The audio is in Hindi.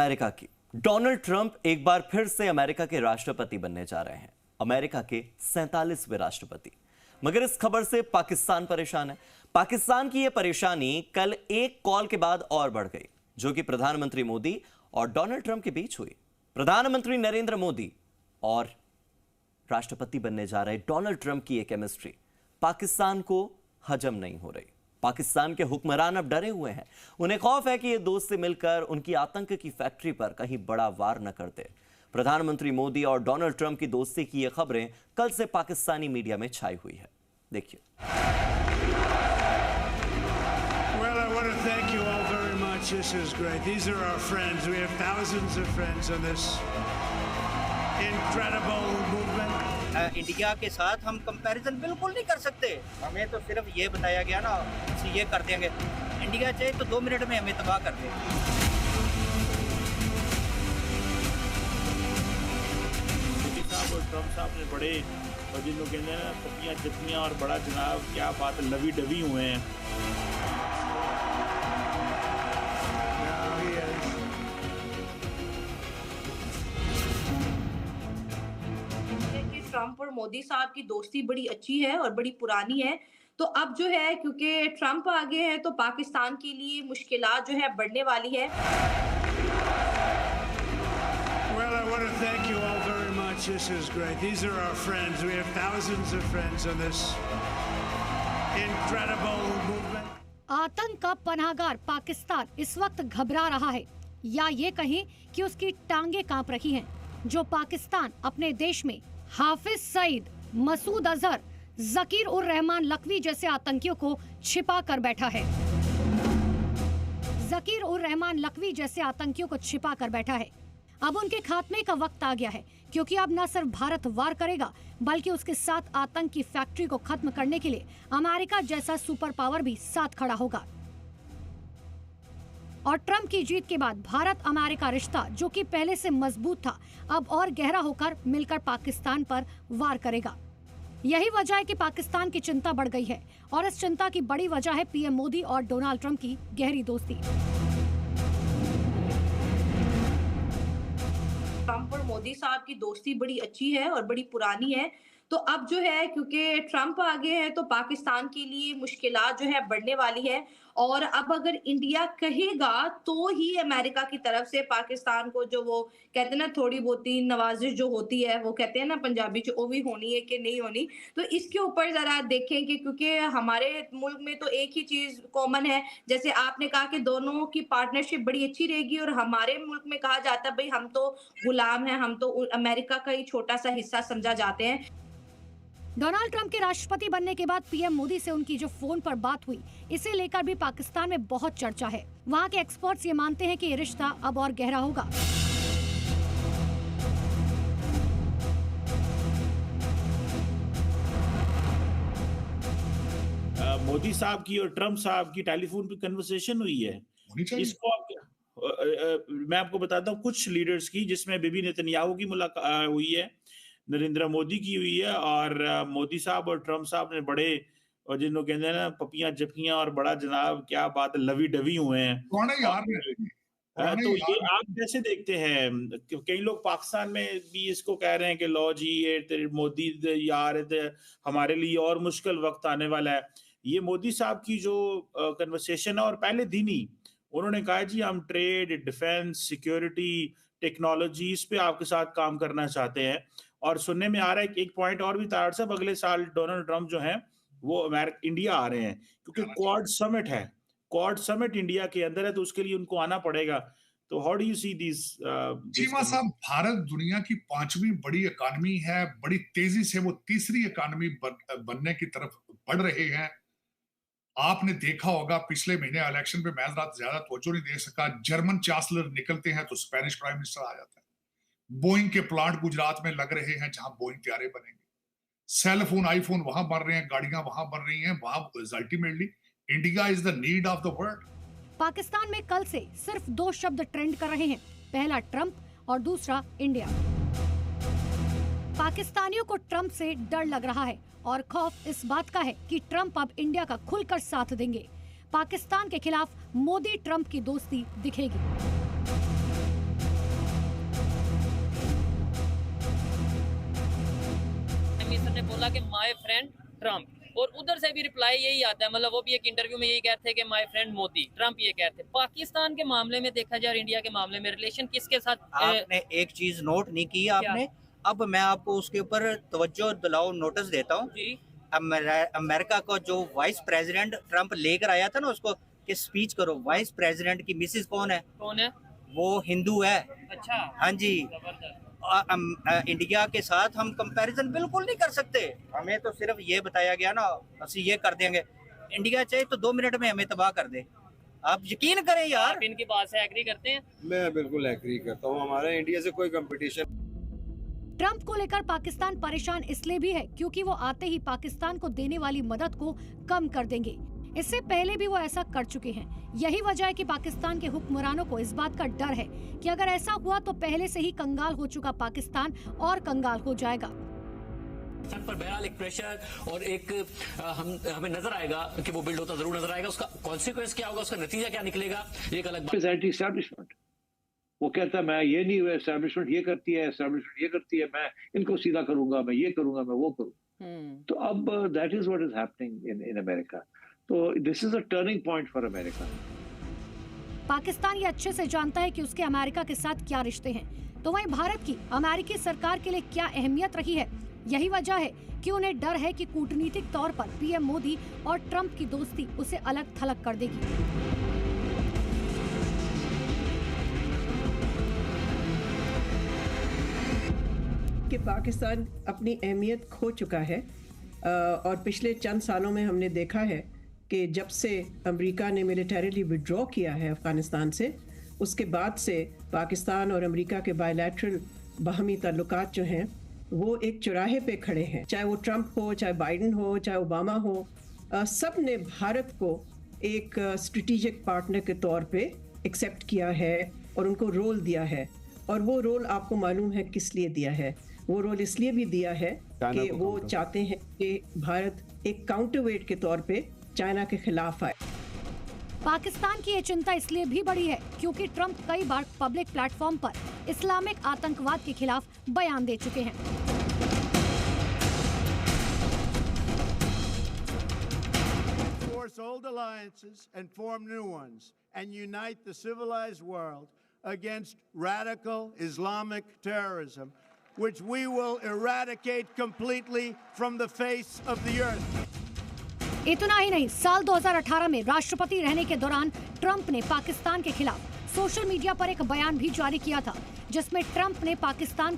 अमेरिका की डोनाल्ड ट्रंप एक बार फिर से अमेरिका के राष्ट्रपति बनने जा रहे हैं। अमेरिका के 47वें राष्ट्रपति। मगर इस खबर से पाकिस्तान परेशान है। पाकिस्तान की यह परेशानी कल एक कॉल के बाद और बढ़ गई, जो कि प्रधानमंत्री मोदी और डोनाल्ड ट्रंप के बीच हुई। प्रधानमंत्री नरेंद्र मोदी और राष्ट्रपति बनने जा रहे डोनाल्ड ट्रंप की यह केमिस्ट्री पाकिस्तान को हजम नहीं हो रही। पाकिस्तान के हुक्मरान अब डरे हुए हैं। उन्हें खौफ है कि ये दोस्त से मिलकर उनकी आतंक की फैक्ट्री पर कहीं बड़ा वार न कर दे। प्रधानमंत्री मोदी और डोनाल्ड ट्रंप की दोस्ती की ये खबरें कल से पाकिस्तानी मीडिया में छाई हुई है। देखिए। Well, I want to thank you all very much. This is great. These are our friends. We have thousands of friends on this incredible movement. India के साथ हम कंपैरिजन बिल्कुल नहीं कर सकते। हमें तो सिर्फ ये बताया गया ना, ये कर देंगे। इंडिया चाहे तो 2 मिनट में हमें तबाह कर दे। मोदी साहब और ट्रंप साहब ने बड़े, और जिनको कहते हैं ना, पपियाँ जखमियाँ और बड़ा जनाब, क्या बात, लवी डवी हुए हैं। ट्रंप और मोदी साहब की दोस्ती बड़ी अच्छी है और बड़ी पुरानी है। तो अब जो है, क्योंकि ट्रंप आगे है, तो पाकिस्तान के लिए मुश्किलात जो है बढ़ने वाली है। Well, I want to thank you all very much. This is great. These are our friends. We have thousands of friends on this incredible movement. आतंक का पनाहगार पाकिस्तान इस वक्त घबरा रहा है, या ये कहें कि उसकी टांगे कांप रही हैं, जो पाकिस्तान अपने देश में हाफिज सईद, मसूद अजहर, जकीर उर रहमान लखवी जैसे आतंकियों को छिपा कर बैठा है। जकीर उर रहमान लखवी जैसे आतंकियों को छिपा कर बैठा है। अब उनके खात्मे का वक्त आ गया है, क्योंकि अब न सिर्फ भारत वार करेगा, बल्कि उसके साथ आतंक की फैक्ट्री को खत्म करने के लिए अमेरिका जैसा सुपर पावर भी साथ खड़ा होगा। और ट्रंप की जीत के बाद भारत अमेरिका रिश्ता, जो कि पहले से मजबूत था, अब और गहरा होकर मिलकर पाकिस्तान पर वार करेगा। यही वजह है कि पाकिस्तान की चिंता बढ़ गई है, और इस चिंता की बड़ी वजह है पीएम मोदी और डोनाल्ड ट्रंप की गहरी दोस्ती। ट्रंप और मोदी साहब की दोस्ती बड़ी अच्छी है और बड़ी पुरानी है। तो अब जो है, क्योंकि ट्रंप आगे है, तो पाकिस्तान के लिए मुश्किलात जो है बढ़ने वाली है। और अब अगर इंडिया कहेगा तो ही अमेरिका की तरफ से पाकिस्तान को, जो वो कहते हैं ना, थोड़ी बहुत नवाजिश जो होती है, वो कहते हैं ना पंजाबी जो, वो भी होनी है कि नहीं होनी। तो इसके ऊपर जरा देखें कि, क्योंकि हमारे मुल्क में तो एक ही चीज कॉमन है, जैसे आपने कहा कि दोनों की पार्टनरशिप बड़ी अच्छी रहेगी, और हमारे मुल्क में कहा जाता है भाई हम तो गुलाम हैं, हम तो अमेरिका का ही छोटा सा हिस्सा समझा जाते हैं। डोनाल्ड ट्रंप के राष्ट्रपति बनने के बाद पीएम मोदी से उनकी जो फोन पर बात हुई, इसे लेकर भी पाकिस्तान में बहुत चर्चा है। वहाँ के एक्सपर्ट्स ये मानते हैं कि ये रिश्ता अब और गहरा होगा। मोदी साहब की और ट्रंप साहब की टेलीफोन पे कन्वर्सेशन हुई है। इसको मैं आपको बताता हूँ कुछ लीडर्स की, जिसमें बीबी नेतन्याहू की मुलाकात हुई है, नरेंद्र मोदी की हुई है, और मोदी साहब और ट्रंप साहब ने बड़े, और जिनको कहते हैं ना, पपियाँ जखमियाँ और बड़ा जनाब, क्या बात, लवी डवी हुए हैं। कौन है यार? तो ये आप कैसे देखते हैं? कई लोग पाकिस्तान में भी इसको कह रहे हैं कि लो जी, ये मोदी यार, हमारे लिए और मुश्किल वक्त आने वाला है। ये मोदी साहब की जो कन्वर्सेशन है, और पहले दिन ही उन्होंने कहा जी हम ट्रेड, डिफेंस, सिक्योरिटी, टेक्नोलॉजी, इस पे आपके साथ काम करना चाहते हैं। और सुनने में आ रहा है कि एक पॉइंट और भी था साहब, अगले साल डोनाल्ड ट्रंप जो हैं वो इंडिया आ रहे हैं, क्योंकि क्वाड समिट है, क्वाड समिट इंडिया के अंदर है, तो उसके लिए उनको आना पड़ेगा। तो how do you see this? Cheema साहब, भारत दुनिया की 5वीं बड़ी इकॉनमी है, बड़ी तेजी से वो तीसरी इकॉनमी बनने की तरफ बढ़ रहे हैं। आपने देखा होगा पिछले महीने इलेक्शन पे मैं ज्यादा तवज्जो नहीं दे सका, जर्मन चांसलर निकलते हैं तो स्पेनिश प्राइम मिनिस्टर आ जाता है। बोइंग के प्लांट गुजरात में लग रहे हैं, जहां बोइंग त्यारे बनेंगे। सेल फोन, आईफोन वहां बन रहे हैं, गाड़ियां वहां बन रही हैं। वहां ultimately India is the need of the world. Pakistan में कल से सिर्फ 2 शब्द ट्रेंड कर रहे हैं, पहला ट्रंप और दूसरा इंडिया। पाकिस्तानियों को ट्रंप से डर लग रहा है, और खौफ इस बात का है कि ट्रंप अब इंडिया का खुलकर साथ देंगे। पाकिस्तान के खिलाफ मोदी ट्रंप की दोस्ती दिखेगी। मिनिस्टर ने बोला कि माय फ्रेंड ट्रम्प, और उधर से भी रिप्लाई यही आता है, मतलब वो भी एक इंटरव्यू में यही कहते हैं कि माय फ्रेंड मोदी। ट्रम्प ये कहते हैं। पाकिस्तान के मामले में देखा जाए और इंडिया के मामले में रिलेशन किसके साथ? आपने एक चीज नोट नहीं की आपने, अब मैं आपको उसके ऊपर तवज्जो दिलाओ, नोटिस देता हूँ जी। अमेरिका को जो वाइस प्रेसिडेंट ट्रम्प लेकर आया था ना, उसको कि स्पीच करो, वाइस प्रेसिडेंट की मिसेज कौन है? वो हिंदू है। अच्छा, हाँ जी। इंडिया के साथ हम कंपैरिजन बिल्कुल नहीं कर सकते। हमें तो सिर्फ ये बताया गया ना, ਅਸੀਂ ये कर देंगे। इंडिया चाहे तो 2 मिनट में हमें तबाह कर दे। आप यकीन करें यार। आप इनकी बात से एग्री करते हैं? मैं बिल्कुल एग्री करता हूँ। हमारा इंडिया से कोई कंपटीशन। ट्रंप को लेकर पाकिस्तान परेशान इसलिए भी है क्योंकि वो आते ही पाकिस्तान को देने वाली मदद को कम कर देंगे। इससे पहले भी वो ऐसा कर चुके हैं। यही वजह है कि पाकिस्तान के हुक्मरानों को इस बात का डर है कि अगर ऐसा हुआ तो पहले से ही कंगाल हो चुका पाकिस्तान और कंगाल हो जाएगा। पर बहरहाल एक प्रेशर और एक हमें नजर आएगा कि वो बिल्ड होता जरूर नजर आएगा। उसका कॉन्सिक्वेंस क्या होगा, उसका नतीजा क्या निकलेगा, ये एक अलग बात। एंटी एस्टैब्लिशमेंट, वो कहता है मैं ये नहीं हुआ, एस्टैब्लिशमेंट ये करती है, एस्टैब्लिशमेंट ये करती है, मैं इनको सीधा करूंगा, मैं ये करूंगा, मैं वो करूँ। तो अब that is what is happening in America. तो this is a turning point for America. Pakistan ये अच्छे से जानता है कि उसके अमेरिका के साथ क्या रिश्ते हैं, तो वहीं भारत की अमेरिकी सरकार के लिए क्या अहमियत रही है। यही वजह है कि उन्हें डर है कि कूटनीतिक तौर पर पीएम मोदी और ट्रंप की दोस्ती उसे अलग थलग कर देगी। कि पाकिस्तान अपनी अहमियत खो चुका है और पिछले चंद सालों में हमने देखा है कि जब से अमेरिका ने मिलिटरीली विड्रॉ किया है अफगानिस्तान से, उसके बाद से पाकिस्तान और अमेरिका के बायलैटरल बाहमी ताल्लुकात जो हैं वो एक चौराहे पे खड़े हैं। चाहे वो ट्रंप हो, चाहे बाइडन हो, चाहे ओबामा हो, सब ने भारत को एक स्ट्रेटेजिक पार्टनर के तौर पे एक्सेप्ट किया है और उनको रोल दिया है। और वो रोल आपको मालूम है किस लिए दिया है। वो रोल इसलिए भी दिया है कि वो चाहते हैं कि भारत एक काउंटरवेट के तौर पे चाइना के खिलाफ आए। पाकिस्तान की ये चिंता इसलिए भी बढ़ी है क्योंकि ट्रंप कई बार पब्लिक प्लेटफॉर्म पर इस्लामिक आतंकवाद के खिलाफ बयान दे चुके हैं। Force old alliances and form new ones and unite the civilized world against radical Islamic terrorism, which we will eradicate completely from the face of the earth. इतना ही नहीं, साल 2018 में राष्ट्रपति रहने के दौरान ट्रंप ने पाकिस्तान के खिलाफ सोशल मीडिया पर एक बयान भी जारी किया था जिसमें ट्रंप ने पाकिस्तान